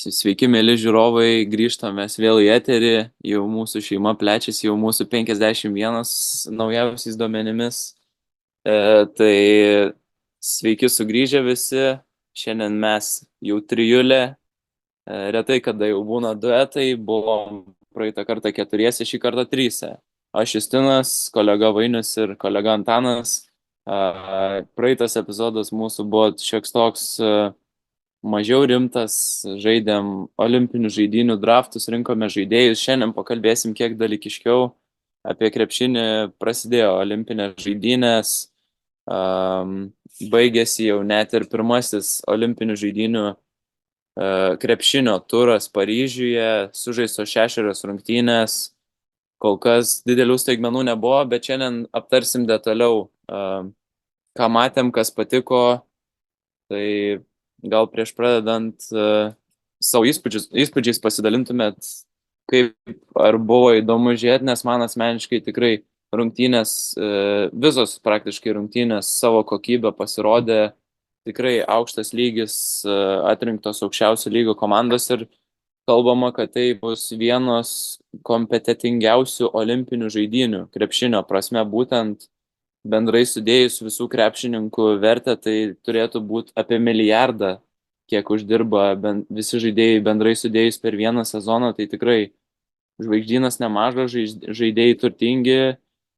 Sveiki, mėly žiūrovai, grįžtam mes vėl į eterį, jau mūsų šeima plečiasi, jau mūsų 51 naujausiais duomenimis. Tai sveiki sugrįžę visi, šiandien mes jau trijulė, retai kada jau būna duetai, buvom praeitą kartą keturiese, šį kartą tryse. Aš Justinas, kolega Vainius ir kolega Antanas. Praeitas epizodas mūsų buvo šioks toks mažiau rimtas, žaidėm olimpinių žaidynių draftus, rinkome žaidėjus. Šiandien pakalbėsim kiek dalykiškiau apie krepšinį. Prasidėjo olimpinės žaidynės, baigėsi jau net ir pirmasis olimpinių žaidynių krepšinio turas Paryžiuje, sužaistos 6 rungtynės. Kol kas didelių staigmenų nebuvo, bet šiandien aptarsim detaliau, ką matėm, kas patiko. Tai gal prieš pradedant savo įspūdžiais pasidalintumėt, kaip ar buvo įdomu žiūrėti, nes man asmeniškai tikrai rungtynės, visos praktiškai rungtynės savo kokybę pasirodė, tikrai aukštas lygis, atrinktos aukščiausio lygio komandos ir kalbama, kad tai bus vienos kompetitingiausių olimpinių žaidynių krepšinio prasme, būtent bendrai sudėjus visų krepšininkų vertę, tai turėtų būti apie milijardą, kiek uždirba visi žaidėjai bendrai sudėjus per vieną sezoną. Tai tikrai žvaigždynas nemažas, žaidėjai turtingi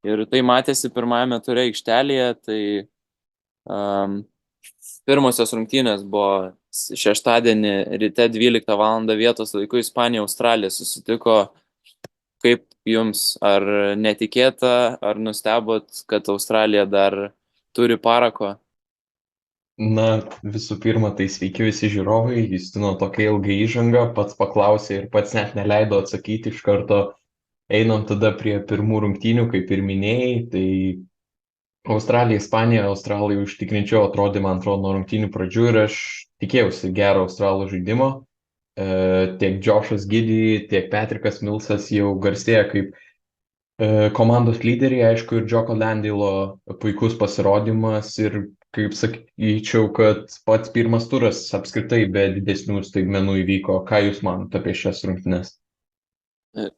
ir tai matėsi pirmajame ture aikštelėje. Tai pirmosios rungtynės buvo šeštadienį ryte 12 val. Vietos laiku, Ispanija, Australija susitiko. Kaip jums, ar netikėta, ar nustebot, kad Australija dar turi parako? Na, visų pirma, tai sveiki visi žiūrovai. Justino tokia ilga įžanga, pats paklausė ir pats net neleido atsakyti iš karto. Einam tada prie pirmų rungtynių, kaip ir minėjai. Tai Australija, Ispanija, Australai užtikrinčiau atrodė, man atrodo, nuo rungtynių pradžių ir aš tikėjausi gero australų žaidimo. Tiek Joshas Giddey, tiek Patrickas Millsas jau garsėja kaip komandos lyderiai, aišku, ir Džoko Landilo puikus pasirodymas ir, kaip sakyčiau, kad pats pirmas turas apskritai be didesnių staigmenų įvyko. Ką Jūs manote apie šias rungtynes?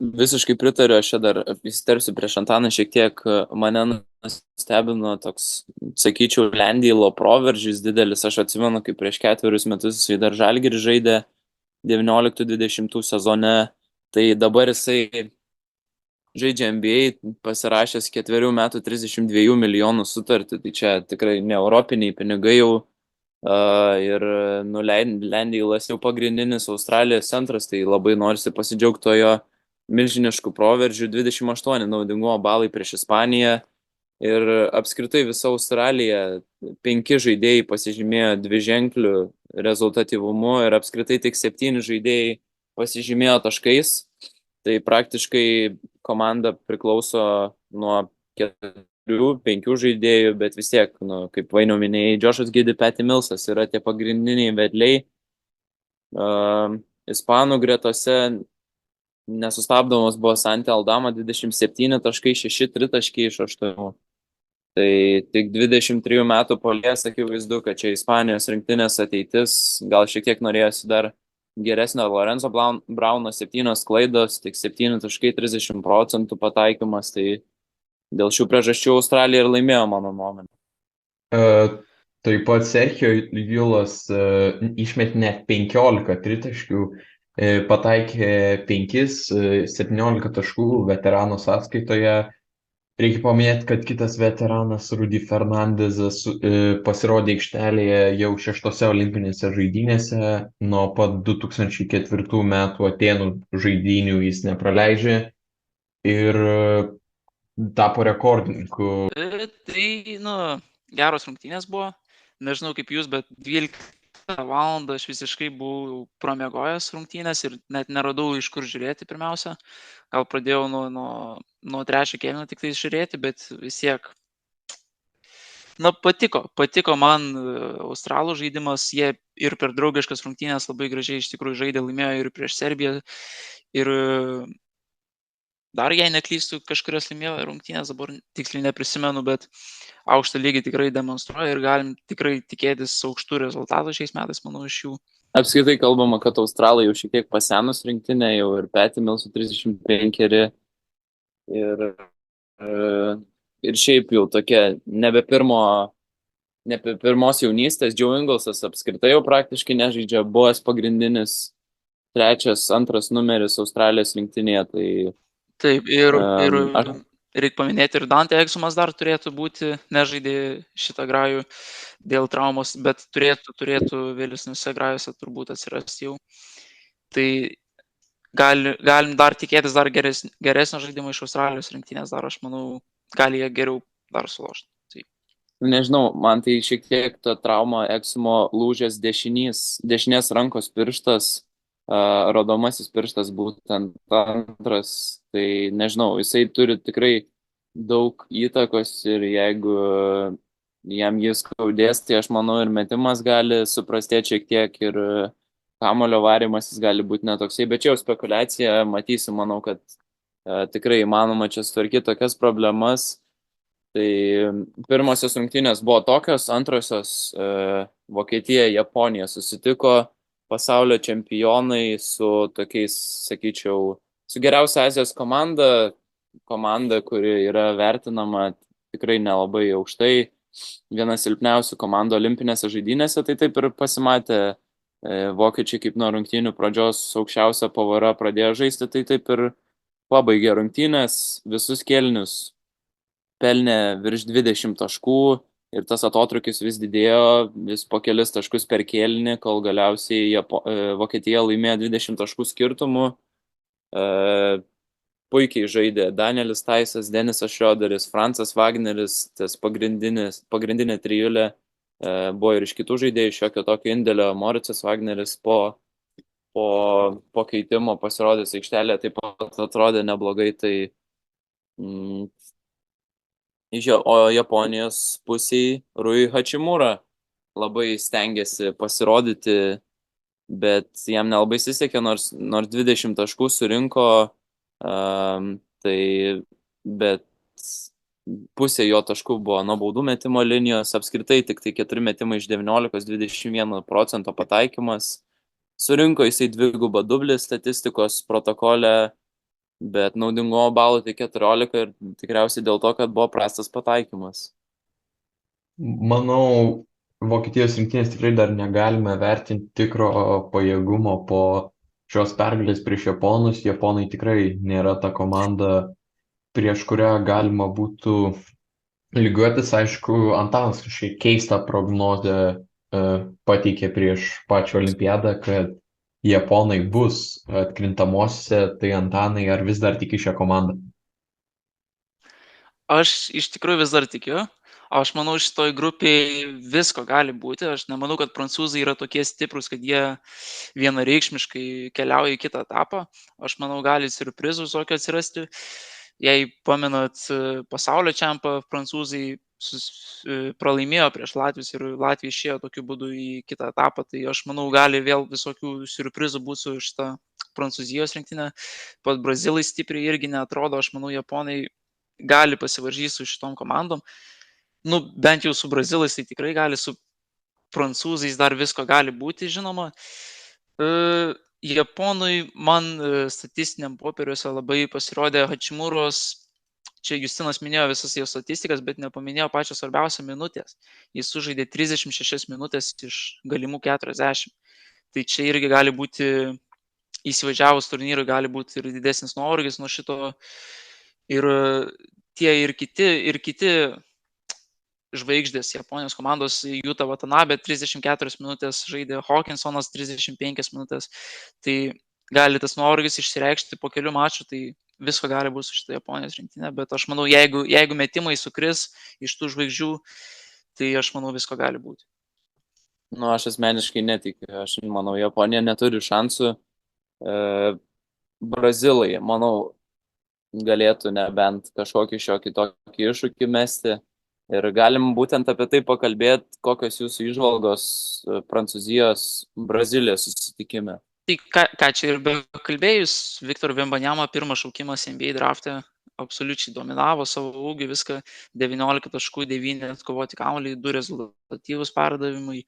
Visiškai pritariu, aš čia dar įsiterpsiu prieš Antaną šiek tiek. Mane nustebino toks, sakyčiau, Landilo proveržis didelis. Aš atsimenu, kaip prieš 4 metus jisai dar Žalgirį žaidė 19-20 sezone. Tai dabar jisai žaidžia NBA, pasirašęs 4 metų 32 milijonų sutartį. Tai čia tikrai ne europiniai pinigai jau. Ir Landilas jau pagrindinis Australijos centras, tai labai norisi pasidžiaugti to jo milžiniškų proveržių. 28 naudingumo balai prieš Ispaniją ir apskritai visa Australija, 5 žaidėjai pasižymėjo dviženkliu rezultatyvumu ir apskritai tik 7 žaidėjai pasižymėjo taškais. Tai praktiškai komanda priklauso nuo 4-5 žaidėjų, bet vis tiek, kaip Vainiau minėjai, Joshas Giddey, Patty Millsas yra tie pagrindiniai vedliai. Ispanų gretose nesustabdomas buvo Santi Aldama, 27.6 tritaškiai iš 8. Tai tik 23 metų puolėjas, akivaizdu, kad čia Ispanijos rinktinės ateitis. Gal šiek tiek norėjosi dar geresnio Lorenzo Brauno, 7 klaidos, tik 7.30% pataikymas. Tai dėl šių priežasčių Australija ir laimėjo, mano nuomonė. Taip pat Sergio Llull išmetė net 15 tritaškių, pataikė 5, 17 taškų veterano sąskaitoje. Reikia paminėti, kad kitas veteranas Rudy Fernandezas pasirodė aikštelėje jau 6 olimpinėse žaidynėse. Nuo pat 2004 metų Atėnų žaidynių jis nepraleidžia ir tapo rekordininku. Tai, geros rungtynės buvo. Nežinau kaip jūs, bet 12 val. Aš visiškai buvau pramiegojęs rungtynės ir net neradau iš kur žiūrėti pirmiausia. Gal pradėjau nuo 3 kėlinio tik tai žiūrėti, bet vis tiek. Patiko man australų žaidimas. Jie ir per draugiškas rungtynės labai gražiai iš tikrųjų žaidė, laimėjo ir prieš Serbiją. Ir dar, jei neklystu, kažkurios laimėjo rungtynės, dabar tiksliai neprisimenu, bet aukštą lygį tikrai demonstruoja ir galim tikrai tikėtis aukštų rezultatų šiais metais, manau, iš jų. Apskritai kalbama, kad australai jau šiek tiek pasenus rinktinė, jau ir Patty Millsų 35 ir, e, ir šiaip jau tokia nebe pirmos jaunystės. Joe Inglesas apskritai jau praktiškai nežaidžia, buvęs pagrindinis trečias, antras numeris Australijos rinktinėje. Tai Taip, ir aš reikia paminėti, ir Dante Eksumas dar turėtų būti, nežaidė šitą grajų dėl traumos, bet turėtų vėlesniuose grajuose turbūt atsirasti jau. Tai galim dar tikėtis dar geresnio žaidimo iš Australijos rinktinės, dar aš manau, gali jie geriau dar sulošti. Tai nežinau, man tai šiek tiek ta trauma Eksumo lūžęs dešinės rankos pirštas, rodomasis pirštas būtent antras, tai nežinau, jisai turi tikrai daug įtakos ir jeigu jam jis skaudės, tai aš manau ir metimas gali suprastėti šiek tiek ir kamulio varimas jis gali būti netoksai, bet čia jau spekulacija, matysim, manau, kad tikrai įmanoma čia sutvarkyti tokias problemas. Tai pirmosios rungtynės buvo tokios, antrosios Vokietija, Japonija susitiko pasaulio čempionai su tokiais, sakyčiau, su geriausia Azijos komanda, kuri yra vertinama tikrai nelabai aukštai, viena silpniausių komandų olimpinėse žaidynėse, tai taip ir pasimatė vokiečiai kaip nuo rungtynių pradžios aukščiausia pavara pradėjo žaisti, tai taip ir pabaigė rungtynės, visus kėlinius pelnė virš 20 taškų ir tas atotrukis vis didėjo, vis po kelis taškus per kėlinį, kol galiausiai Vokietija laimėjo 20 taškų skirtumų. Puikiai žaidė Danielis Taisas, Denisas Šrioderis, Francas Wagneris, tas pagrindinė trijulė, buvo ir iš kitų žaidėjų šiokio tokio indėlio. Moricas Wagneris po keitimo pasirodęs aikštelėje taip pat atrodė neblogai, tai o Japonijos pusėje Rui Hachimura labai stengiasi pasirodyti, bet jam nelabai sisekė, nors 20 taškų surinko, tai bet pusė jo taškų buvo nuo baudų metimo linijos, apskritai tik tai 4 metimai iš 19, 21% pataikymas. Surinko jisai dvigubą dublį statistikos protokole, bet naudingumo balų tik 14 ir tikriausiai dėl to, kad buvo prastas pataikymas. Manau, Vokietijos rinktinės tikrai dar negalime vertinti tikro pajėgumo po šios pergalės prieš Japonus. Japonai tikrai nėra ta komanda, prieš kurią galima būtų lygiuotis. Aišku, Antanas kažkaip keistą prognozę pateikė prieš pačią olimpiadą, kad Japonai bus atkrintamosiose. Tai Antanai, ar vis dar tiki šią komandą? aš iš tikrųjų vis dar tikiu. Aš manau, šitoj grupiai visko gali būti. Aš nemanau, kad prancūzai yra tokie stiprus, kad jie vienareikšmiškai keliauja į kitą etapą. Aš manau, gali siurprizų visokio atsirasti. Jei pamenat pasaulio čempą, prancūzai pralaimėjo prieš Latvius ir Latvija išėjo tokiu būdu į kitą etapą. Tai aš manau, gali vėl visokių siurprizų būti su šitą Prancūzijos rinktinė. Pat brazilai stipriai irgi neatrodo. Aš manau, japonai gali pasivaržyti su šitom komandom. Bent jau su brazilais tai tikrai gali, su prancūzais dar visko gali būti, žinoma. Japonui man statistiniam popieriuose labai pasirodė Hachimuros, čia Justinas minėjo visas jo statistikas, bet nepaminėjo pačią svarbiausią minutės. Jis sužaidė 36 minutės iš galimų 40. Tai čia irgi gali būti, įsivažiavus turnyrui, gali būti ir didesnis nuovargis nuo šito. Ir tie ir kiti žvaigždės Japonijos komandos, Juta Watanabe 34 minutės žaidė, Hawkinsonas 35 minutės, tai gali tas nuovargis išsireikšti po kelių mačų, tai visko gali būti su šitą Japonijos rinktinė, bet aš manau, jeigu metimai sukris iš tų žvaigždžių, tai aš manau, visko gali būti. Aš asmeniškai netikiu, aš manau, Japonija neturi šansų. Brazilai, manau, galėtų nebent kažkokį šiokį tokį iššūkį mesti. Ir galim būtent apie tai pakalbėti, kokios jūsų įžvalgos Prancūzijos, Brazilijos susitikime. Tai ką čia ir be kalbėjus, Victor Wembanyama pirmas šaukimas NBA draft'e, absoliučiai dominavo savo ūgį, viską 19 taškų, 9 atkovoti kamuolį, 2 rezultatyvūs perdavimai,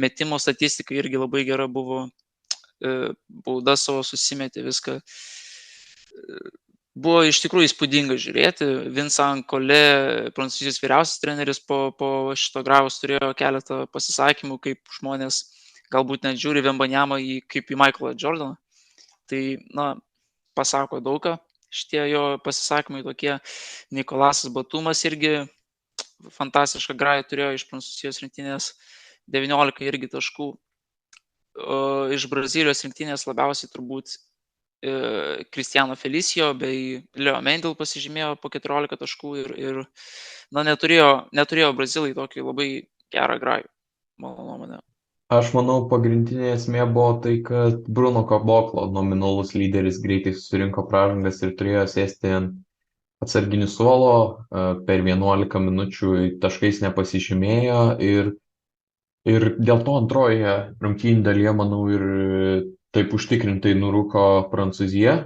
metimo statistika irgi labai gera buvo, bauda savo susimetė viską. Buvo iš tikrųjų įspūdinga žiūrėti. Vincent Collet, prancūzijos vyriausias treneris, po šito Gravos turėjo keletą pasisakymų, kaip žmonės galbūt net žiūri Wembanyamą kaip į Michaelą Jordaną. Tai, pasako daugą. Šitie jo pasisakymai tokie. Nikolasas Batumas irgi fantastišką grają turėjo iš prancūzijos rinktinės, 19 irgi taškų. Iš Brazilijos rinktinės labiausiai turbūt Cristiano Felicio bei Leo Mendel pasižymėjo po 14 taškų ir neturėjo Brazilai tokį labai gerą grajų, mano nuomonė. Aš manau, pagrindinė esmė buvo tai, kad Bruno Caboclo, nominalus lyderis, greitai susirinko pražangas ir turėjo sėsti ant atsarginių suolo, per 11 minučių taškais nepasižymėjo ir dėl to antroje rungtynių dalyje, manau, ir taip užtikrintai nurūko Prancūzija.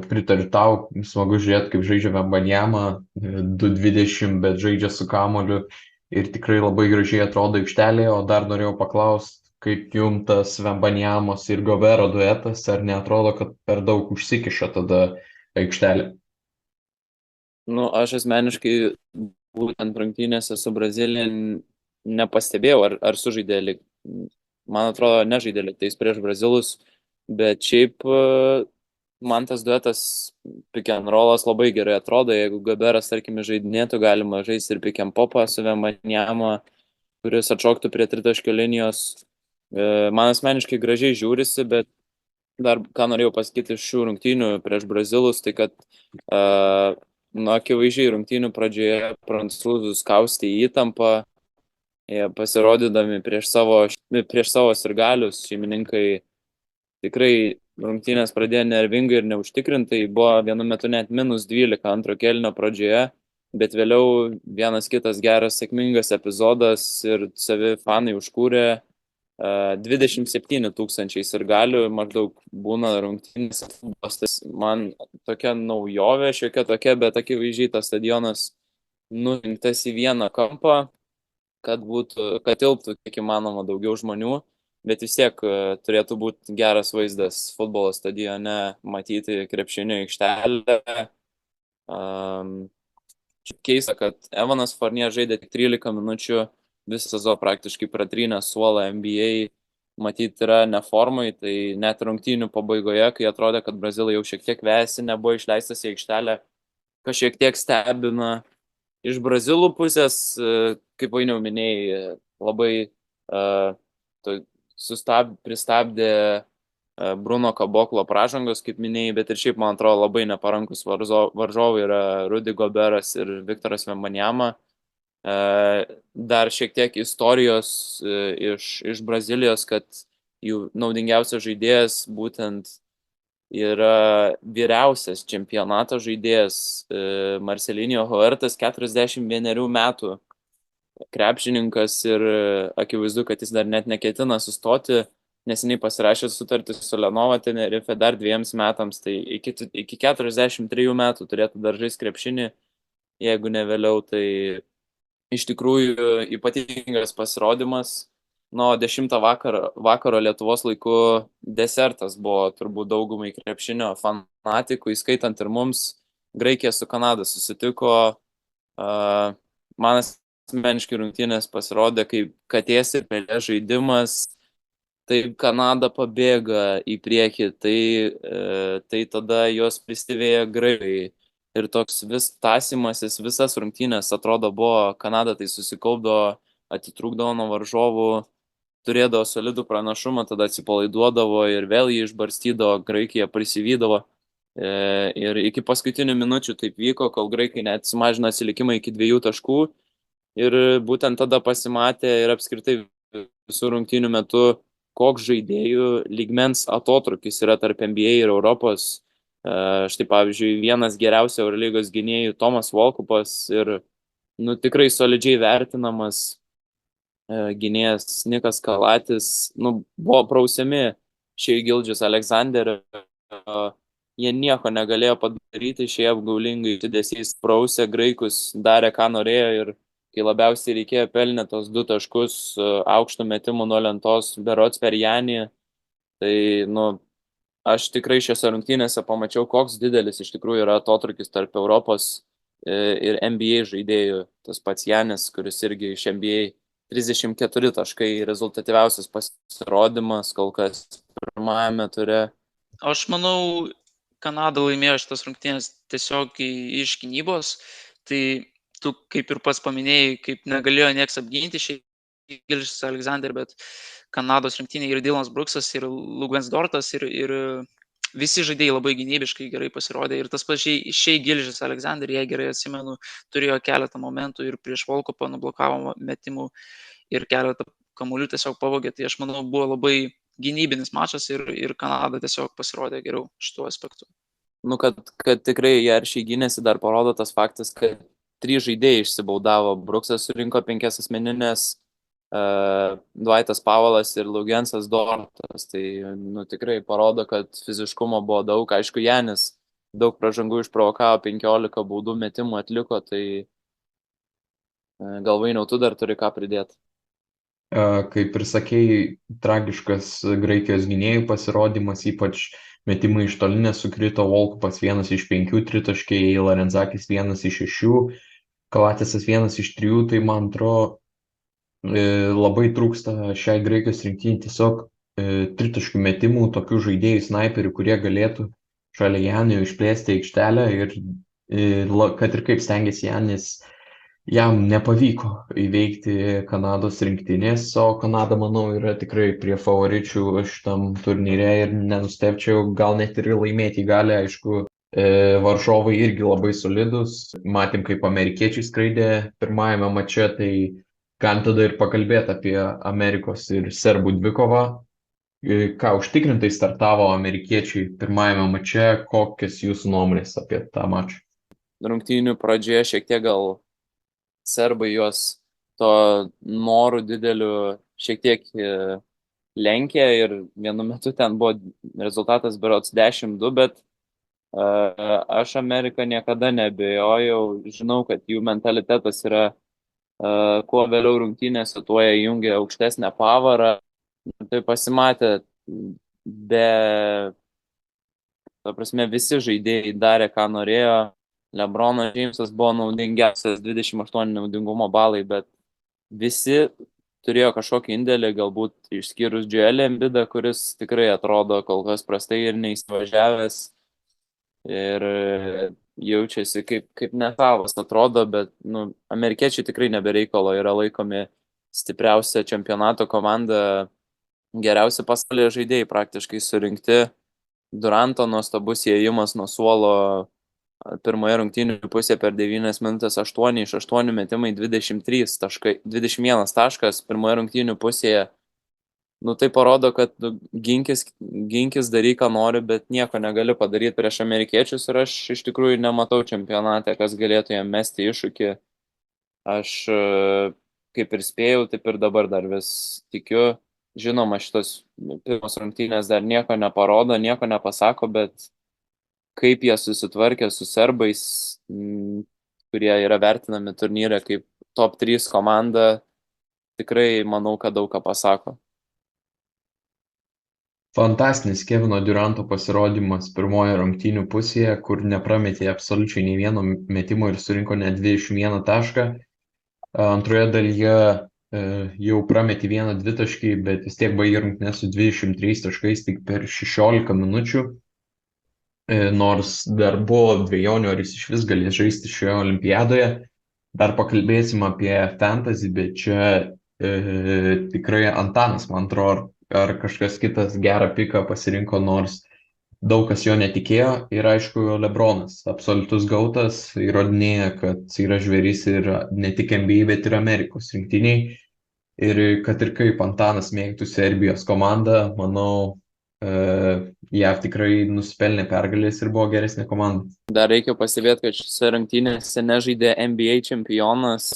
Pritariu tau, smagu žiūrėti, kaip žaidžia Wembanyama, 2:20, bet žaidžia su kamuoliu ir tikrai labai gražiai atrodo aikštelėje. O dar norėjau paklausti, kaip jums tas Wembanyamos ir Gobero duetas, ar neatrodo, kad per daug užsikiša tada aikštelė? Aš asmeniškai būtent rungtynėse su Brazilija nepastebėjau, ar sužaidė, man atrodo, nežaidė lygtais prieš Brazilus, bet šiaip man tas duetas pick and rollas labai gerai atrodo. Jeigu Goberas, tarkim, žaidinėtų, galima žaisti ir pick and popą su Wembanyama, kuris atšoktų prie tritaškio linijos. Man asmeniškai gražiai žiūrisi, bet dar ką norėjau pasakyti iš šių rungtynių prieš Brazilus, tai kad akivaizdžiai rungtynių pradžioje prancūzus kaustė įtampą, pasirodydami prieš savo sirgalius. Šeimininkai tikrai rungtynės pradėjo nervingai ir neužtikrintai, buvo vienu metu net -12 antro kėlinio pradžioje, bet vėliau vienas kitas geras sėkmingas epizodas ir savi fanai užkūrė. 27 000 sirgalių maždaug būna rungtynės. Man tokia naujovė, šiokia tokia, bet akivaizdžiai tas stadionas nurinktas į vieną kampą, kad tilptų kiek įmanoma daugiau žmonių, bet vis tiek turėtų būti geras vaizdas futbolo stadione, matyti krepšinio aikštelę. Keista, kad Evanas Fournier žaidė tik 13 minučių, visą sezoną praktiškai pratrynė suolą NBA, matyt yra neformai, tai net rungtynių pabaigoje, kai atrodė, kad Brazilai jau šiek tiek vėsi, nebuvo išleistas į aikštelę, kas šiek tiek stebina. Iš Brazilų pusės, kaip Vainiau minėjai, labai pristabdė Bruno Caboclo pražangos, kaip minėjai, bet ir šiaip, man atrodo, labai neparankus varžovai yra Rudy Goberas ir Victoras Wembanyama. Dar šiek tiek istorijos iš Brazilijos, kad jų naudingiausias žaidėjas būtent yra vyriausias čempionato žaidėjas Marcelinho Huertas, 41 metų krepšininkas, ir akivaizdu, kad jis dar net neketina sustoti. Neseniai pasirašė sutartį su Lenovo Tenerife dar 2 metams, tai iki 43 metų turėtų dar žaisti krepšinį, jeigu ne vėliau. Tai iš tikrųjų ypatingas pasirodymas. 10 vakaro Lietuvos laiku desertas buvo turbūt daugumai krepšinio fanatikų, įskaitant ir mums. Graikija su Kanada susitiko. Man asmeniškai rungtynės pasirodė kaip katės ir pelės žaidimas. Taip Kanada pabėga į priekį, tai tada jos pristivėja graikai. Ir toks vis tąsymasis, visas rungtynės atrodo buvo, Kanada tai susikaupdavo, atitrūkdavo nuo varžovų, turėdavo solidų pranašumą, tada atsipalaiduodavo ir vėl jį išbarstydavo, Graikija prisivydavo. Ir iki paskutinių minučių taip vyko, kol graikai net sumažino atsilikimą iki 2 taškų. Ir būtent tada pasimatė ir apskritai visų rungtynių metu, koks žaidėjų lygmens atotrūkis yra tarp NBA ir Europos. Štai pavyzdžiui, vienas geriausių Eurolygos gynėjų Tomas Volkupas ir tikrai solidžiai vertinamas gynėjas Nikas Kalatis, buvo prausiami Shai Gilgeous-Alexanderio, jie nieko negalėjo padaryti, šie apgaulingai judesiais prausė graikus, darė ką norėjo ir kai labiausiai reikėjo pelnė tos 2 taškus aukštų metimų nuo lentos berods per Janį, tai, aš tikrai šiose rungtynėse pamačiau, koks didelis iš tikrųjų yra atotrukis tarp Europos ir NBA žaidėjų. Tas pats Janis, kuris irgi iš NBA 34 taškai rezultatyviausias pasirodymas kol kas pirmajame ture. Aš manau, Kanada laimėjo šitas rungtynės tiesiog iš gynybos. Tai tu kaip ir pats paminėjai, kaip negalėjo nieks apginti šiai Gilgeous Alexander, bet Kanados rinktinė ir Dylanas Brooksas, ir Luguentz Dortas, ir visi žaidėjai labai gynybiškai gerai pasirodė. Ir tas pats šiai Gilgeous Alexander, jei gerai atsimenu, turėjo keletą momentų ir prieš Volkopą nublokavo metimų ir keletą kamuolių tiesiog pavogė. Tai aš manau, buvo labai gynybinis mačas ir Kanada tiesiog pasirodė geriau šituo aspektu. Kad tikrai jie aršiai gynėsi, dar parodo tas faktas, kad 3 žaidėjai išsibaudavo. Brooksas surinko 5 asmeninės, Dwightas Powelas ir Lugensas Dortas. Tai tikrai parodo, kad fiziškumo buvo daug. Aišku, Janis daug pražangų išprovokavo, 15 baudų metimų atliko, tai galvainiau tu dar turi ką pridėti. Kaip ir sakėjai, tragiškas Graikijos gynėjų pasirodymas, ypač metimai iš tolinės sukrito, Volkopas 1 iš 5 tritaškiai, Larenzakis 1 iš 6, Kalatisas 1 iš 3, tai man atrodo labai trūksta šiai Graikijos rinktinei tiesiog tritaškių metimų, tokių žaidėjų snaiperių, kurie galėtų šalia Janio išplėsti aikštelę ir kad ir kaip stengiasi Janis, jam nepavyko įveikti Kanados rinktinės, o Kanada, manau, yra tikrai prie favoričių šitam turnyre ir nenustepčiau, gal net ir laimėti gali, aišku, varžovai irgi labai solidus. Matėm, kaip amerikiečiai skraidė pirmajame mače, tai galim tada ir pakalbėti apie Amerikos ir serbų dvikovą. Ką užtikrintai startavo amerikiečiai pirmajame mače, kokias jūsų nuomonės apie tą mačą? Rungtynių pradžioje šiek tiek gal serbai juos to norų dideliu šiek tiek lenkė ir vienu metu ten buvo rezultatas berods 10-2, bet aš Ameriką niekada nebejojau. Žinau, kad jų mentalitetas yra kuo vėliau rungtynėse, tuo jie jungia aukštesnę pavarą. Tai pasimatė, ta prasme, visi žaidėjai darė, ką norėjo. LeBronas Jamesas buvo naudingiausias, 28 naudingumo balai, bet visi turėjo kažkokį indėlį, galbūt išskyrus Joelį Embidą, kuris tikrai atrodo kol kas prastai ir neįsivažiavęs ir jaučiasi kaip nesavas atrodo, bet amerikiečiai tikrai nebereikalo yra laikomi stipriausia čempionato komanda, geriausi pasaulyje žaidėjai praktiškai surinkti. Duranto nuostabus įėjimas nuo suolo pirmoje rungtynių pusėje per 9 minutės 8 iš 8 metimai 21 taškas pirmoje rungtynių pusėje. Tai parodo, kad ginkis daryk, ką nori, bet nieko negali padaryti prieš amerikiečius ir aš iš tikrųjų nematau čempionate, kas galėtų jam mesti iššūkį. Aš kaip ir spėjau, taip ir dabar dar vis tikiu. Žinoma, šitos pirmos rungtynės dar nieko neparodo, nieko nepasako, bet kaip jie susitvarkė su serbais, kurie yra vertinami turnyre kaip top 3 komanda, tikrai manau, kad daug ką pasako. Fantastinis Kevino Duranto pasirodymas pirmoje rungtynių pusėje, kur neprametė absoliučiai nei vieno metimo ir surinko net 21 tašką. Antroje dalyje jau prametė 1-2 taškai, bet vis tiek baigė rungtynės su 23 taškais tik per 16 minučių. Nors dar buvo dvejonių, ar jis iš vis galės žaisti šioje olimpiadoje. Dar pakalbėsim apie fantasy, bet čia tikrai Antanas, man atrodo, ar kažkas kitas gerą piką pasirinko, nors daug kas jo netikėjo. Ir aišku, LeBronas, absoliutus gautas, įrodinėja, kad yra žvėris ir ne tik NBA, bet ir Amerikos rinktiniai. Ir kad ir kaip Antanas mėgtų Serbijos komandą, manau, JAV tikrai nusipelnė pergalės ir buvo geresnė komanda. Dar reikia pastebėti, kad šiose rungtynėse nežaidė NBA čempionas,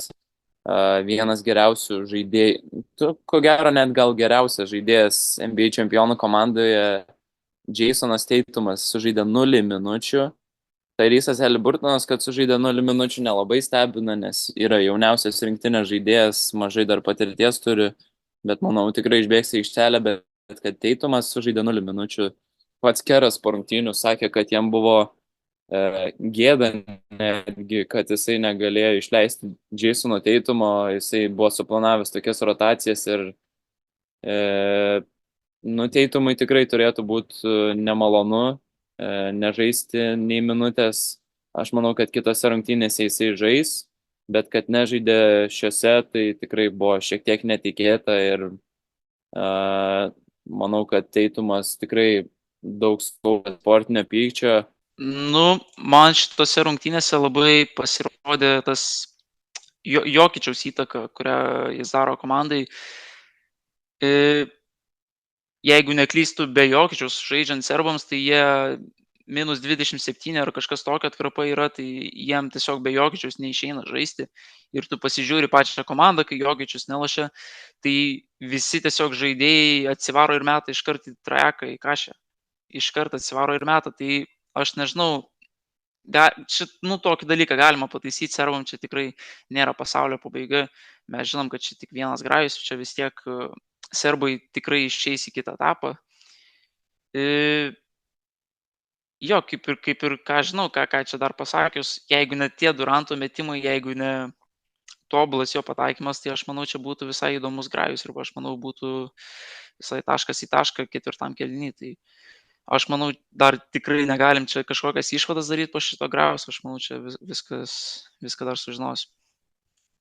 vienas geriausių žaidėjų, ko gero net gal geriausias žaidėjas NBA čempionų komandoje, Jasonas Teitumas sužaidė 0 minučių. Tyrysas Haliburtonas, kad sužaidė 0 minučių, nelabai stebina, nes yra jauniausias rinktinės žaidėjas, mažai dar patirties turi, bet manau tikrai išbėgs į aikštelę, bet kad Teitumas sužaidė 0 minučių. Pats Keras po rungtynių sakė, kad jam buvo gėda netgi, kad jisai negalėjo išleisti Jasono Teitumo, jisai buvo suplanavęs tokias rotacijas ir Teitumui tikrai turėtų būti nemalonu nežaisti nei minutės. Aš manau, kad kitose rungtynėse jisai žais, bet kad nežaidė šiose, tai tikrai buvo šiek tiek netikėta ir manau, kad Teitumas tikrai daug skaudė sportinio pykčio. Man šitose rungtynėse labai pasirodė tas Jokičiaus įtaka, kurią jis daro komandai. Jeigu neklystu, be Jokičiaus žaidžiant serbams, tai jie -27 ar kažkas tokio atkarpa yra, tai jiem tiesiog be Jokičiaus neišeina žaisti. Ir tu pasižiūri pačią komandą, kai Jokičius nelošia, tai visi tiesiog žaidėjai atsivaro ir meta iškart į trajeką, į kašę. Iškart atsivaro ir meta, tai aš nežinau, tokį dalyką galima pataisyti serbam, čia tikrai nėra pasaulio pabaiga. Mes žinom, kad čia tik vienas grajus, čia vis tiek serbai tikrai išeis į kitą etapą. Jo, kaip ir ką žinau, ką čia dar pasakius, jeigu ne tie Duranto metimai, jeigu ne tobulas jo pataikymas, tai aš manau, čia būtų visai įdomus grajus ir aš manau, būtų visai taškas į tašką ketvirtam kėliny. Tai aš manau, dar tikrai negalim čia kažkokias išvadas daryti po šito grajaus, aš manau, čia viską dar sužinosiu.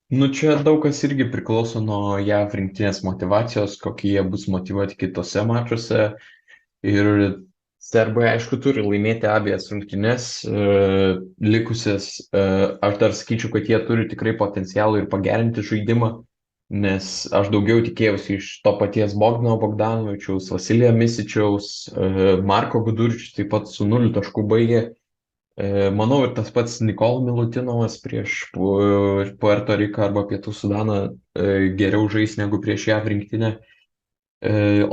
Čia daug kas irgi priklauso nuo JAV rinktinės motyvacijos, kokie jie bus motyvuoti kitose mačuose. Ir serbai, aišku, turi laimėti abiejas rungtynes likusias. Aš dar sakyčiau, kad jie turi tikrai potencialų ir pagerinti žaidimą, nes aš daugiau tikėjausi iš to paties Bogdano Bogdanovičiaus, Vasilija Misičiaus, Marko Guduričius taip pat su 0 taškų baigė. Manau, ir tas pats Nikol Milutinovas prieš Puerto Riką arba Pietų Sudaną geriau žais negu prieš JAV rinktinę.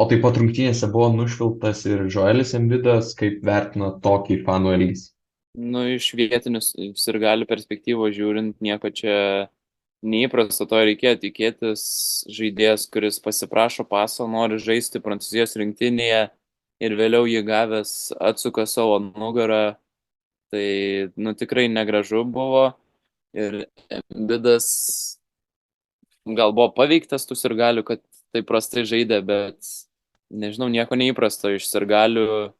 O taip pat rungtynėse buvo nušvilptas ir Joelis Embiidas, kaip vertina tokį fanų elgesį. Iš vietinių sirgalių perspektyvos žiūrint, nieko čia neįprasta, to reikėjo tikėtis. Žaidėjas, kuris pasiprašo paso, nori žaisti Prancūzijos rinktinėje ir vėliau jį gavęs atsuka savo nugarą. Tai tikrai negražu buvo ir Embiidas gal buvo paveiktas tų sirgalių, kad taip prastai žaidė, bet nežinau, nieko neįprasto iš sirgalių.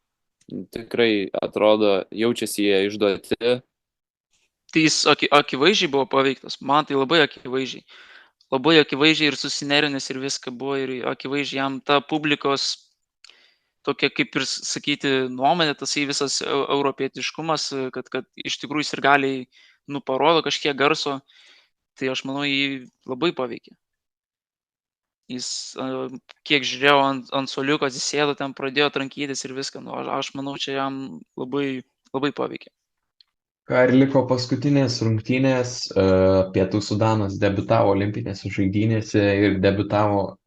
Tikrai atrodo, jaučiasi jie išduoti. Tai jis akivaizdžiai buvo paveiktas, man tai labai akivaizdžiai. Labai akivaizdžiai ir susinerinęs ir viską buvo ir akivaizdžiai jam ta publikos tokia, kaip ir sakyti, nuomonė, tasai visas europietiškumas, kad iš tikrųjų sirgaliai parodo kažkiek garso, tai aš manau, jį labai paveikė. Jis, kiek žiūrėjau, ant suoliuko atsisėdo, ten pradėjo trankytis ir viską, aš manau, čia jam labai, labai paveikė. Ką ir liko paskutinės rungtynės, Pietų Sudanas debiutavo olimpinėse žaidynėse ir debiutavo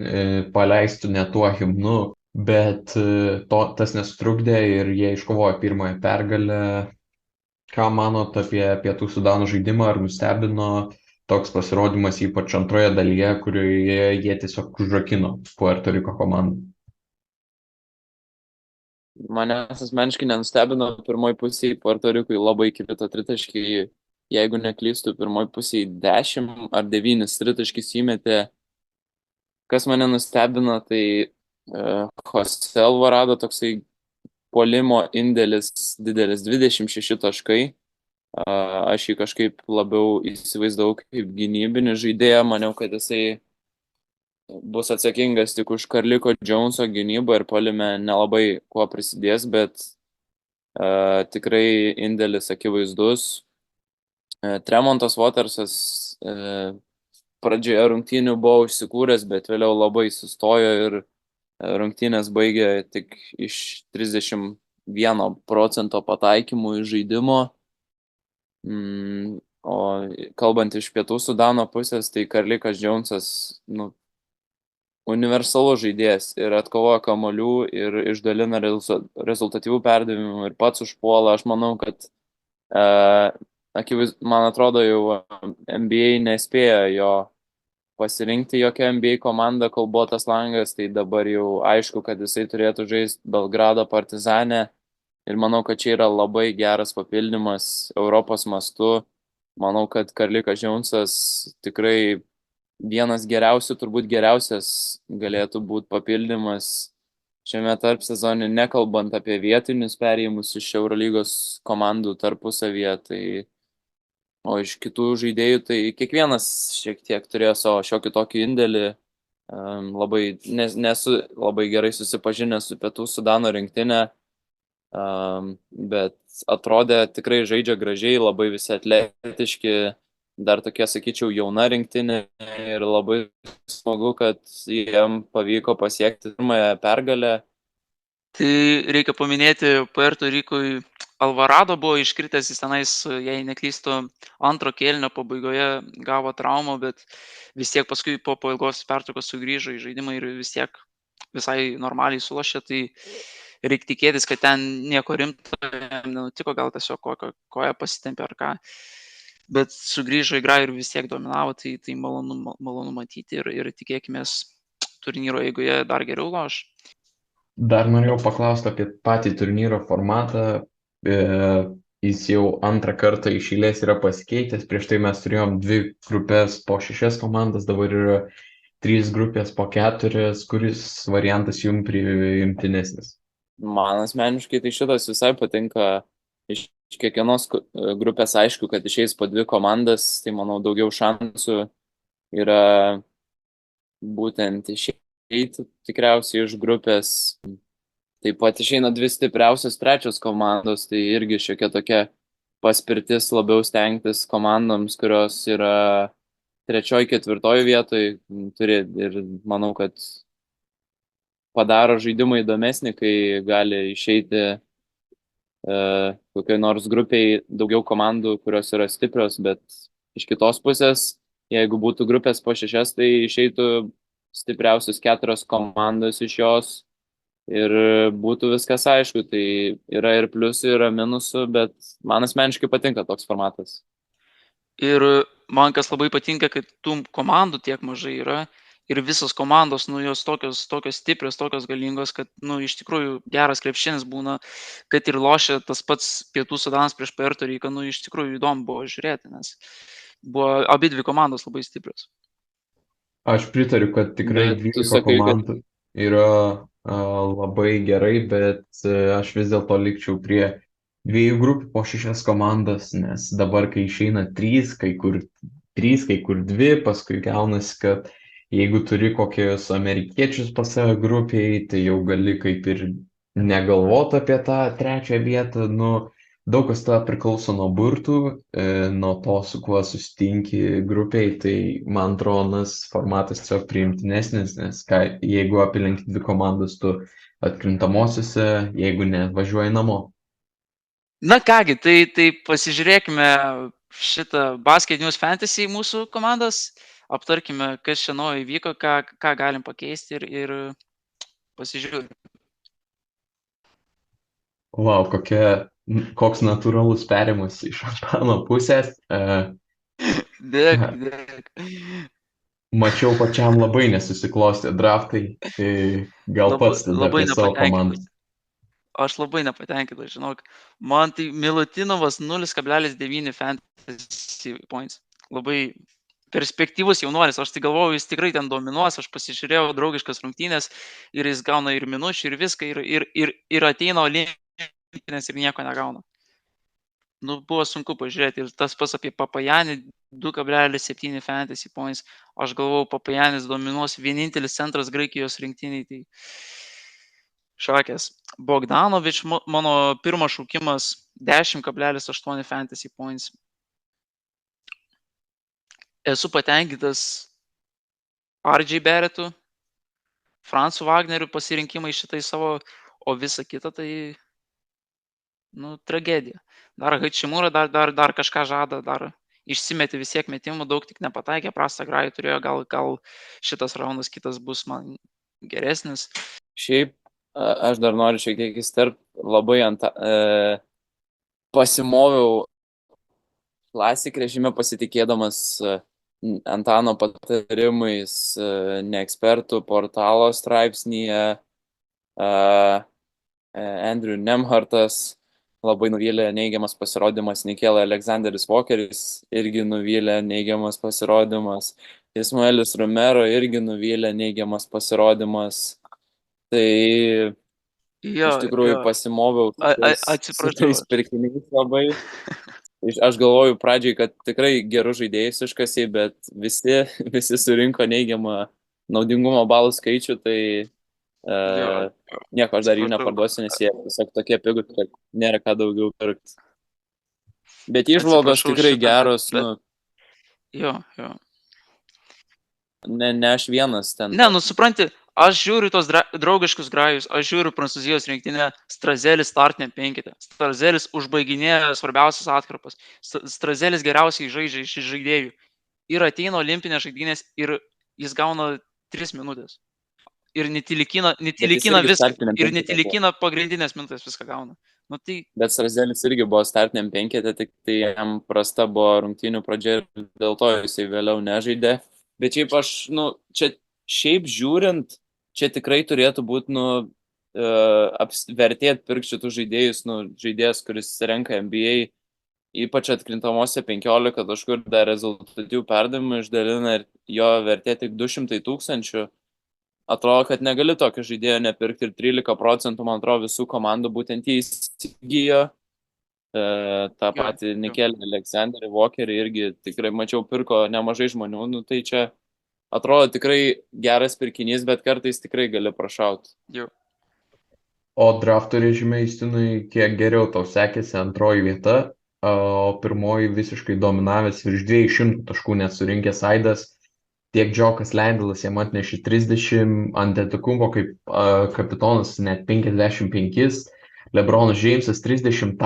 paleistų ne tuo himnu, bet tas nesutrukdė ir jie iškovojo pirmąją pergalę. Ką manot apie Pietų Sudano žaidimą, ar nustebino toks pasirodymas, ypač antroje dalyje, kurioje jie tiesiog užrakino Puerto Riko komandą? Manęs asmeniškai nenustebino, pirmoji pusėje Puerto Rikui labai krito tritaškiai, jeigu neklystu, pirmoji pusėje 10 ar 9 tritaškis įmetė. Kas mane nustebino, tai Jose Alvarado toksai puolimo indėlis didelis, 26 taškai. Aš jį kažkaip labiau įsivaizdavau kaip gynybinį žaidėją, maniau, kad jisai bus atsakingas tik už Carliko Joneso gynybą ir puolime nelabai kuo prisidės, bet tikrai indėlis akivaizdus. Tremontas Watersas pradžioje rungtynių buvo užsikūręs, bet vėliau labai sustojo ir rungtynės baigė tik iš 31% pataikymų iš žaidimo. O kalbant iš Pietų Sudano pusės, tai Carlikas Jonesas universalus žaidėjas ir atkovoja kamuolių ir išdalina rezultatyvių perdavimų ir pats užpuola. Aš manau, kad man atrodo, jau NBA nespėjo jo pasirinkti jokia NBA komanda, kol buvo tas langas, tai dabar jau aišku, kad jisai turėtų žaisti Belgrado Partizane ir manau, kad čia yra labai geras papildymas Europos mastu. Manau, kad Karlikas Džiaunsas tikrai vienas geriausių, turbūt geriausias galėtų būti papildymas šiame tarp sezonį, nekalbant apie vietinius perėjimus iš Eurolygos komandų tarpusavyje. Tai, o iš kitų žaidėjų, tai kiekvienas šiek tiek turėjo savo šiokį tokį indėlį. Labai, nesu labai gerai susipažinęs su Pietų Sudano rinktinė, bet atrodė tikrai žaidžia gražiai, labai visi atletiški, dar tokie, sakyčiau, jauna rinktinė ir labai smagu, kad jiem pavyko pasiekti pirmąją pergalę. Tai reikia paminėti, Puerto Rikui Alvarado buvo iškritęs, jis tenais, jei neklystu, antro kėlinio pabaigoje gavo traumą, bet vis tiek paskui po ilgos pertraukos sugrįžo į žaidimą ir vis tiek visai normaliai sulošė, tai reikia tikėtis, kad ten nieko rimto nenutiko, gal tiesiog koja pasitempė ar ką, bet sugrįžo į grą ir vis tiek dominavo, tai malonu matyti ir tikėkime turnyro eigoje dar geriau loš. Dar norėjau paklausti apie patį turnyro formatą. Jis jau antrą kartą iš eilės yra pasikeitęs. Prieš tai mes turėjom 2 grupės po 6 komandas, dabar yra 3 grupės po 4. Kuris variantas jums priimtinesnis? Man asmeniškai tai šitas visai patinka. Iš kiekvienos grupės aišku, kad išeis po 2 komandas, tai manau daugiau šansų yra būtent išeiti tikriausiai iš grupės. Taip pat išeina 2 stipriausios 3 komandos, tai irgi šiokia tokia paspirtis labiau stengtis komandoms, kurios yra 3-4 vietoj, turi ir manau, kad padaro žaidimą įdomesnį, kai gali išeiti kokioj nors grupiai daugiau komandų, kurios yra stiprios, bet iš kitos pusės, jeigu būtų grupės po 6, tai išeitų stipriausios 4 komandos iš jos ir būtų viskas aišku. Tai yra ir pliusų, yra minusų, bet man asmeniškai patinka toks formatas. Ir man kas labai patinka, kad tų komandų tiek mažai yra ir visos komandos, jos tokios stiprios, tokios galingos, kad, iš tikrųjų geras krepšinis būna, kad ir lošia tas pats Pietų Sudanas prieš Puerto Riką, iš tikrųjų įdomu buvo žiūrėti, nes buvo abi 2 komandos labai stiprios. Aš pritariu, kad tikrai 12 komandų yra labai gerai, bet aš vis dėlto likčiau prie 2 grupių po 6 komandas, nes dabar, kai išeina 3, kai kur 2, paskui gaunasi, kad jeigu turi kokius amerikiečius pas save grupiai, tai jau gali kaip ir negalvoti apie tą 3 vietą. Daug kas tą priklauso nuo burtų, nuo to, su kuo susitinki grupiai, tai man atrodo, formatas tiesiog priimtinesnis, nes jeigu apilenki 2 komandas, tu atkrintamosiose, jeigu ne, važiuoji namo. Na kągi, tai pasižiūrėkime šitą Basket News Fantasy mūsų komandas, aptarkime, kas čia naujo įvyko, ką galim pakeisti ir pasižiūrėkime. Wow, koks natūralus perėjimas iš Antano pusės. Dėk. Mačiau, pačiam labai nesusiklostė draftai, tai gal pats tada apie savo komandą. Aš labai nepatenkintas, žinok. Man tai Milutinovas 0,9 fantasy points. Labai perspektyvus jaunuolis. Aš tai galvoju, jis tikrai ten dominuos. Aš pasižiūrėjau draugiškas rungtynės ir jis gauna ir minučių, ir viską, ir ateina olimpinės ir nieko negauna. Buvo sunku pažiūrėti. Ir tas pas apie Papajanį 2,7 fantasy points. Aš galvojau, Papajanis dominuos, vienintelis centras Graikijos rinktiniai. Tai šakės. Bogdanovič, mano pirmas šaukimas 10,8 fantasy points. Esu patenkintas RJ Barrettu, Franzu Wagneriu pasirinkimai šitai savo, o visa kita tai tragedija. Dar Hachimura dar kažką žada, dar išsimetė vis tiek metimų, daug tik nepataikė, prastą grajų turėjo, gal šitas raundas kitas bus man geresnis. Šiaip aš dar noriu šiek tiek įsterpti, labai pasimoviau Classic režime pasitikėdamas Antano patarimais, ne ekspertų portalo straipsnyje. Andrew Nemhartas labai nuvylė neigiamas pasirodymas, Nikel Alexanderis Walkeris irgi nuvylė neigiamas pasirodymas, Ismaelis Romero irgi nuvylė neigiamas pasirodymas. Tai iš tikrųjų pasimoviau su tais pirkiniais labai. Aš galvoju pradžiai, kad tikrai gerus žaidėjus iškasiai, bet visi surinko neigiamą naudingumo balų skaičių, tai nieko aš dar jų neparduosiu, nes jie tiesiog tokie pigus, kad nėra ką daugiau pirkti. Bet įžvalgos tikrai geros. Jo. Ne aš vienas ten. Ne, supranti, aš žiūriu tos draugiškus grajus, aš žiūriu Prancūzijos rinktinę, Strazelis startinė penketė, Strazelis užbaiginėja svarbiausias atkarpas, Strazelis geriausiai žaidžia iš žaidėjų ir ateina olimpinės žaidynės ir jis gauna 3 minutės. Ir netilikina viską, ir netilikina pagrindinės minutės viską gauna. Bet Strazelis irgi buvo startiniam penketė, tik tai jam prasta buvo rungtynių pradžia ir dėl to jisai vėliau nežaidė. Bet šiaip čia šiaip žiūrint, čia tikrai turėtų būti, vertėt pirkti šitų žaidėjus, žaidėjas, kuris renka NBA, ypač atkrintamose 15 taškų ir dar rezultatyvių perdavimų išdalina ir jo vertė tik 200 000. Atrodo, kad negali tokio žaidėjo nepirkti ir 13%, man atrodo, visų komandų būtent jį įsigijo. Ta pati Nikel Alexanderį Walkerį irgi tikrai mačiau pirko nemažai žmonių, tai čia atrodo tikrai geras pirkinys, bet kartais tikrai gali prašauti. O drafto režime Justinui kiek geriau tau sekėsi antroji vieta, o pirmoji visiškai dominavęs virš 200 taškų nesurinkęs Aidas, tiek Džokas Lendelas jam atnešė 30, Antetokounmpo kaip kapitonas net 55, Lebronas Džeimsas 30,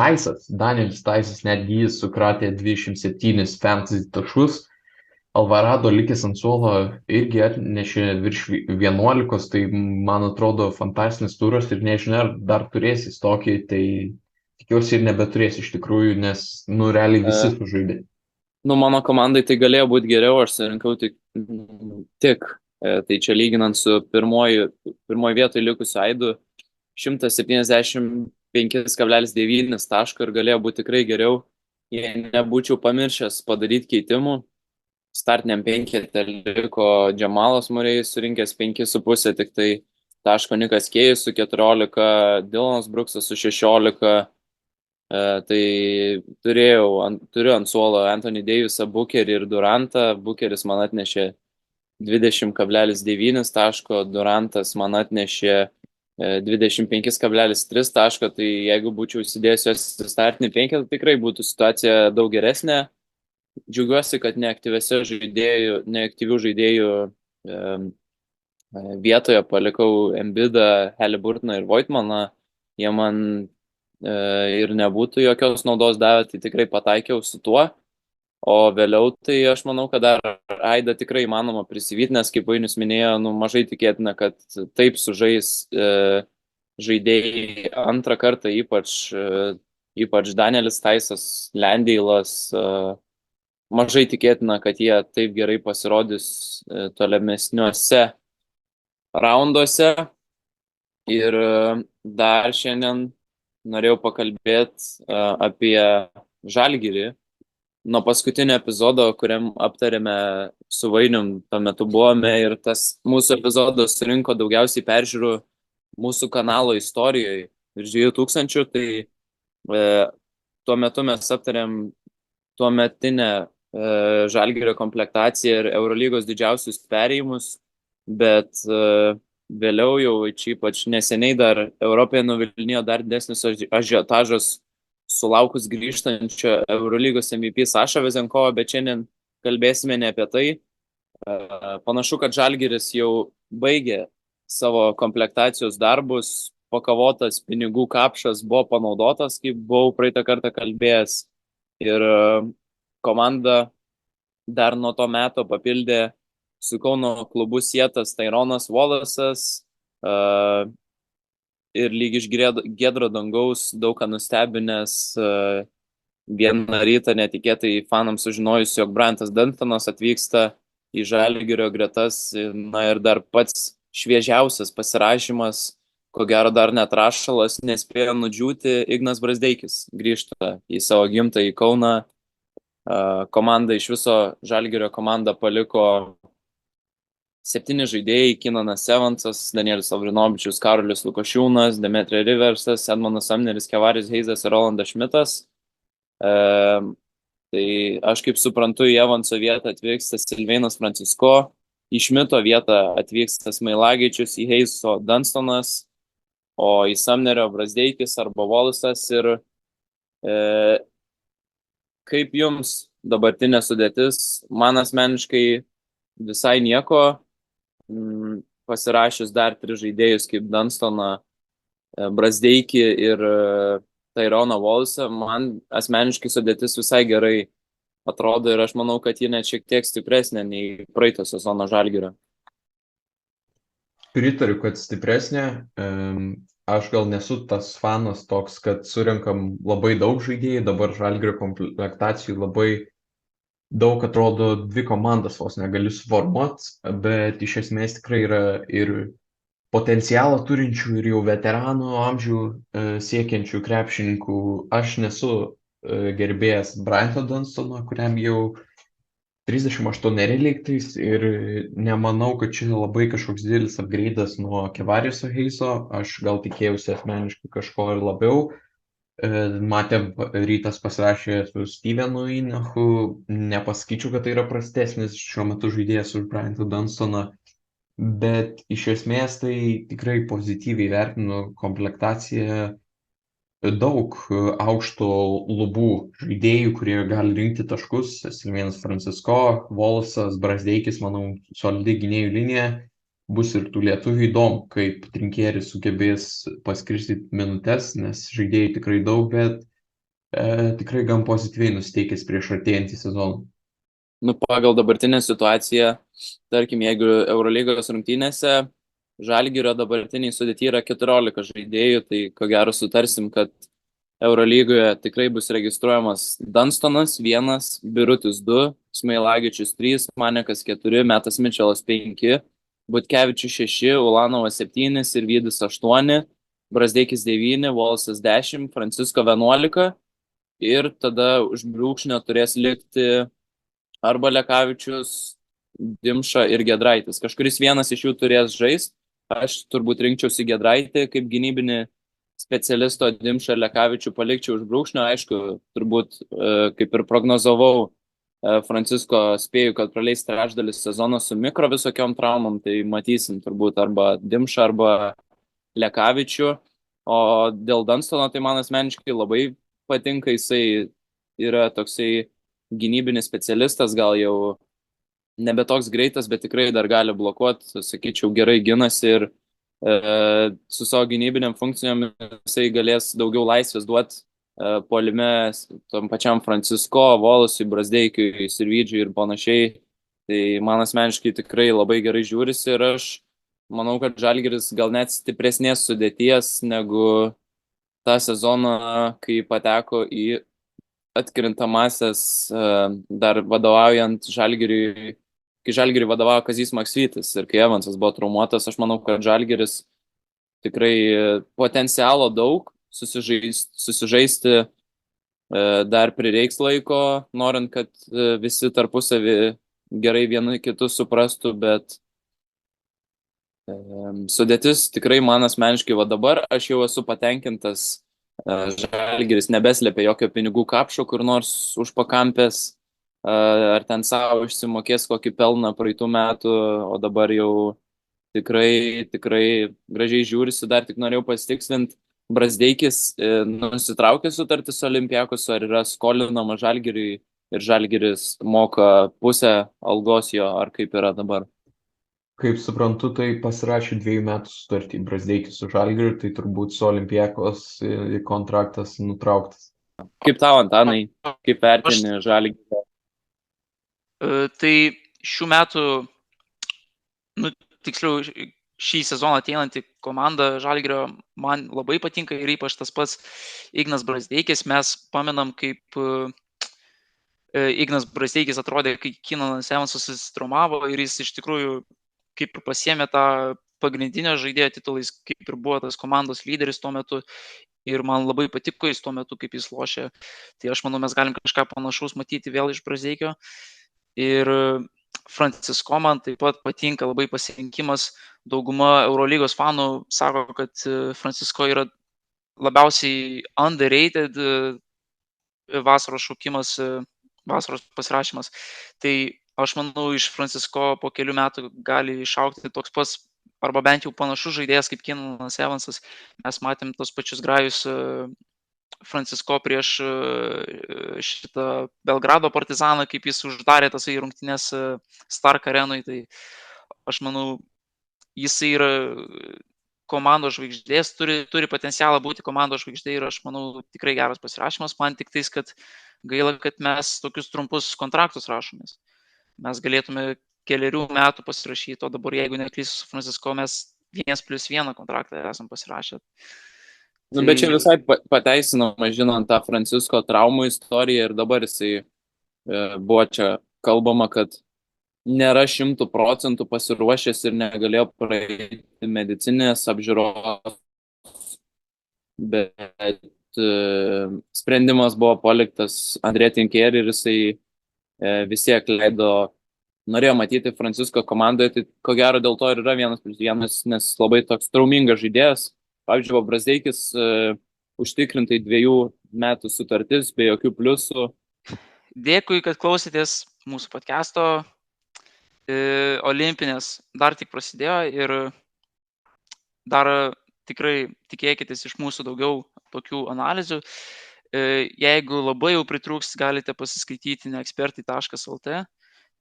Danielis Taisas netgi jis sukratė 27 fantasy taškus, Alvarado likęs ant suolo irgi atnešė virš 11, tai man atrodo fantastinis turas ir nežinia, ar dar turėsis tokį, tai tikiuosi ir nebeturės iš tikrųjų, nes realiai visi sužaidė. Mano komandai tai galėjo būti geriau, aš surinkau tik. Tai čia lyginant su pirmoji vietoje likusiu Aidu 175,9 taško ir galėjo būti tikrai geriau, jei nebūčiau pamiršęs padaryti keitimų. Startiniam penketė liko Džamalas Murėjus surinkęs 5,5 tik tai taško, Nikas Kėjus su 14, Dylanas Bruksas su 16. Tai turiu ant suolo Anthony Davisą, Bookerį ir Durantą. Bookeris man atnešė 20,9 taško, Durantas man atnešė 25,3 taško, tai jeigu būčiau įsidėjęs juos į startinį penketą, tikrai būtų situacija daug geresnė. Džiaugiuosi, kad neaktyvių žaidėjų vietoje palikau Embidą, Haliburtoną ir Voigtmaną. Jie man ir nebūtų jokios naudos davę, tai tikrai pataikiau su tuo. O vėliau tai aš manau, kad dar Aidą tikrai įmanoma prisivyti, nes kaip Vainius minėjo, mažai tikėtina, kad taip sužais žaidėjai antrą kartą, ypač Danielis Taisas, Lendeilas. Mažai tikėtina, kad jie taip gerai pasirodys tolimesniuose raunduose. Ir dar šiandien norėjau pakalbėti apie Žalgirį. Nuo paskutinio epizodo, kuriam aptarėme su Vainium, tuo metu buvome ir tas mūsų epizodas surinko daugiausiai peržiūrų mūsų kanalo istorijoje virš 2000, tai tuo metu mes aptarėm tuometinę Žalgirio komplektaciją ir Eurolygos didžiausius perėjimus, bet vėliau jau ypač neseniai dar Europoje nuvilnijo dar didesnis ažiotažas sulaukus grįžtančio Eurolygos MVP Saša Vezenkovo, bet šiandien kalbėsime ne apie tai. Panašu, kad Žalgiris jau baigė savo komplektacijos darbus, pakavotas pinigų kapšas buvo panaudotas, kaip buvau praeitą kartą kalbėjęs. Ir komanda dar nuo to meto papildė su Kauno klubu sietas Tyronas Wallace'as, ir lyg iš giedro dangaus daug ką nustebinęs, vieną rytą netikėtai fanams sužinojus, jog Bryantas Dunstonas atvyksta į Žalgirio gretas, na ir dar pats šviežiausias pasirašymas, ko gero dar net rašalas nespėjo nudžiūti, Ignas Brazdeikis grįžta į savo gimtąjį Kauną. Komanda iš viso Žalgirio komandą paliko 7 žaidėjai: Kinanas Evansas, Danielis Lavrinovičius, Karolis Lukošiūnas, Demetrė Riversas, Edmonas Samneris, Kevaris Heizas ir Rolandas Šmitas. Tai aš kaip suprantu, į Evanso vietą atvyksta Silveinas Francisko, į Šmito vietą atvyksta Smailagičius, į Heizo Dunstonas, o į Samnerio Brazdeikis arba Wallace'as. Ir kaip jums dabartinė sudėtis? Man asmeniškai visai nieko, pasirašius dar 3 žaidėjus kaip Dunstoną, Brazdeikį ir Tyroną Wallace'ą, man asmeniškai sudėtis visai gerai atrodo ir aš manau, kad ji net šiek tiek stipresnė nei praeito sezono Žalgirio. Pritariu, kad stipresnė. Aš gal nesu tas fanas toks, kad surinkam labai daug žaidėjų, dabar Žalgirio komplektacijų labai daug, atrodo, 2 komandas vos negali suformuoti, bet iš esmės tikrai yra ir potencialą turinčių ir jau veteranų amžių siekiančių krepšininkų. Aš nesu gerbėjas Bryanto Dunstono, kuriam jau 38 lygtais, ir nemanau, kad čia labai kažkoks didelis upgrade'as nuo Kevariso Heizo. Aš gal tikėjausi asmeniškai kažko ir labiau. Matėm, Rytas pasirašė su Stevenu Inachu, nepasakyčiau, kad tai yra prastesnis šiuo metu žaidėjas už Bryantą Dunstoną, bet iš esmės tai tikrai pozityviai vertinu komplektaciją. Daug aukšto lubų žaidėjų, kurie gali rinkti taškus: Silveinas Francisko, Wallace'as, Brazdeikis, manau, solidi gynėjų linija. Bus ir tų lietuvių. Įdomu, kaip Trinkieris sugebės paskirstyti minutes, nes žaidėjai tikrai daug, bet tikrai gan pozityviai nusiteikęs prieš artėjantį sezoną. Pagal dabartinę situaciją, tarkim, jeigu Eurolygos rungtynėse Žalgirio dabartiniai sudėty yra 14 žaidėjų, tai ko gero sutarsim, kad Eurolygoje tikrai bus registruojamas Dunstonas 1, Birutis 2, Smailagičius 3, Manekas 4, Metas Mičelas 5, Butkevičius 6, Ulanovas 7 ir Vydis 8, Brazdeikis 9, Wallace'as 10, Francisko 11 ir tada už brūkšnio turės likti arba Lekavičius, Dimša ir Giedraitis. Kažkuris vienas iš jų turės žaisti. Aš turbūt rinkčiausi Giedraitį kaip gynybinį specialisto, Dimšą ir Lekavičių palikčiau už brūkšnio. Aišku, turbūt kaip ir prognozavau, Francisko spėju, kad praleis trečdalis sezono su mikro visokiom traumom, tai matysim turbūt arba Dimšą, arba Lekavičių. O dėl Dunstono, tai man asmeniškai labai patinka, jisai yra toksai gynybinis specialistas, gal jau nebe toks greitas, bet tikrai dar gali blokuoti, sakyčiau, gerai ginasi ir su savo gynybiniam funkcijom jisai galės daugiau laisvės duoti puolime tom pačiam Francisko, Wallace'ui, Brazdeikiui, Sirvydžiui ir panašiai. Tai man asmeniškai tikrai labai gerai žiūrisi ir aš manau, kad Žalgiris gal net stipresnės sudėties negu tą sezoną, kai pateko į atkrintamasias dar vadovaujant Žalgiriui, kai Žalgiriui vadovavo Kazys Maksvytis ir kai Evansas buvo traumuotas. Aš manau, kad Žalgiris tikrai potencialo daug, susižaisti dar prireiks laiko, norint, kad visi tarpusavį gerai vieni kitus suprastų, bet sudėtis tikrai man asmeniškai va dabar aš jau esu patenkintas. Žalgiris nebeslėpia jokio pinigų kapšo kur nors už pakampės, ar ten savo išsimokės kokį pelną praeitų metų, o dabar jau tikrai gražiai žiūrisi. Dar tik norėjau pasitikslinti, Brazdeikis nusitraukė sutartį su Olympiakosu, ar yra skolinama Žalgiriui ir Žalgiris moka pusę algos jo, ar kaip yra dabar? Kaip suprantu, tai pasirašė 2 metų sutartį Brazdeikis su Žalgiriu, tai turbūt su Olympiakos kontraktas nutrauktas. Kaip tau, Antanai, kaip vertini Žalgirio Tai šių metų, tiksliau, šį sezoną ateinantį komandą Žalgirio man labai patinka ir ypač tas pats Ignas Brazdeikis. Mes pamenam, kaip Ignas Brazdeikis atrodė, kai Keenanas Evansas susitraumavo ir jis iš tikrųjų kaip ir pasiėmė tą pagrindinio žaidėjo titulą, jis kaip ir buvo tas komandos lyderis tuo metu ir man labai patiko jis tuo metu, kaip jis lošė. Tai aš manau, mes galim kažką panašaus matyti vėl iš Brazdeikio. Ir Francisko man taip pat patinka labai pasirinkimas. Dauguma Eurolygos fanų sako, kad Francisko yra labiausiai underrated vasaros šaukimas, vasaros pasirašymas. Tai aš manau, iš Francisko po kelių metų gali išaugti toks pats, arba bent jau panašus žaidėjas kaip Keenanas Evansas. Mes matėm tos pačius grajus Francisko prieš šitą Belgrado Partizaną, kaip jis uždarė tas rungtynes Stark arenui. Tai aš manau, jisai yra komandos žvaigždės, turi potencialą būti komandos žvaigždė ir aš manau tikrai geras pasirašymas. Man tik tais, kad gaila, kad mes tokius trumpus kontraktus rašomės. Mes galėtume 4 metų pasirašyti, o dabar, jeigu neklysiu, su Francisko mes 1+1 kontraktą esam pasirašę. Bet čia visai pateisinama, žinant tą Francisko traumų istoriją ir dabar jisai buvo čia kalbama, kad nėra 100% pasiruošęs ir negalėjo praeiti medicinės apžiūros, bet sprendimas buvo paliktas Andrė Tinker ir jisai vis tiek norėjo matyti Francisko komandoje, tai ko gero dėl to ir yra 1+1, nes labai toks traumingas žaidėjas. Pavyzdžiui, Brazdeikis užtikrintai 2 metų sutartis, be jokių pliusų. Dėkui, kad klausėtės mūsų podcast'o. Olimpinės dar tik prasidėjo ir dar tikrai tikėkitės iš mūsų daugiau tokių analizių. Jeigu labai jau pritrūks, galite pasiskaityti neekspertai.lt.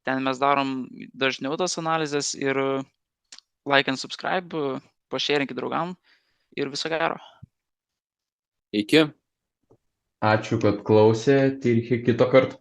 Ten mes darom dažniau tas analizės ir like and subscribe, pašėrinkit draugam ir viso gero. Iki. Ačiū, kad klausėte ir iki kito karto.